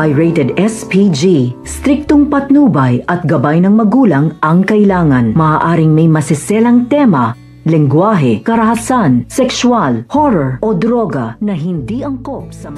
ay rated SPG. Striktong patnubay at gabay ng magulang ang kailangan. Maaaring may masiselang tema, lengguwahe, karahasan, sexual, horror o droga na hindi angkop sa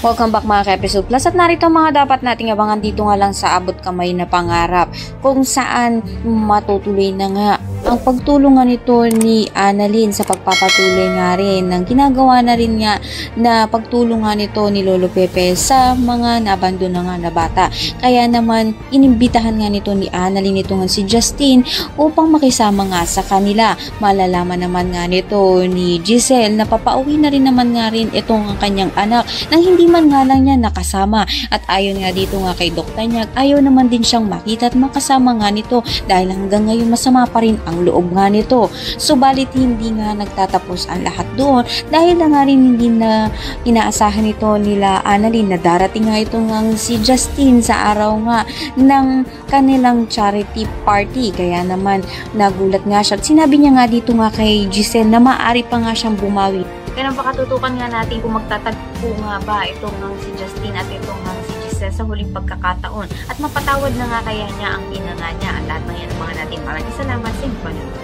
Welcome back mga ka-Episode Plus at narito mga dapat nating abangan dito nga lang sa abot kamay na pangarap kung saan matutuloy na nga ang pagtulungan nito ni Annalyn sa pagpapatuloy nga rin ng ginagawa na rin nga na pagtulungan nito ni Lolo Pepe sa mga nabandon na nga na bata. Kaya naman inimbitahan nga nito ni Annalyn ito nga si Justine upang makisama nga sa kanila. Malalaman naman nga nito ni Giselle na papauwi na rin naman nga rin itong ang kanyang anak nang hindi man nga lang niya nakasama. At ayon nga dito nga kay Dr. Nyag, ayaw naman din siyang makita at makasama nga nito dahil hanggang ngayon masama pa rin ang loob nga nito. Subalit hindi nga nagtatapos ang lahat doon dahil na nga rin hindi na inaasahan nito nila Annalyn na darating nga itong si Justine sa araw nga ng kanilang charity party. Kaya naman nagulat nga siya at sinabi niya nga dito nga kay Giselle na maaari pa nga siyang bumawi. Kaya nang pakatutukan nga natin kung magtatagpo nga ba itong si Justine at itong si Giselle sa huling pagkakataon at mapatawad na nga kaya niya ang ina nga niya at lahat ng yan mga natin. Maraming salamat sa inyo.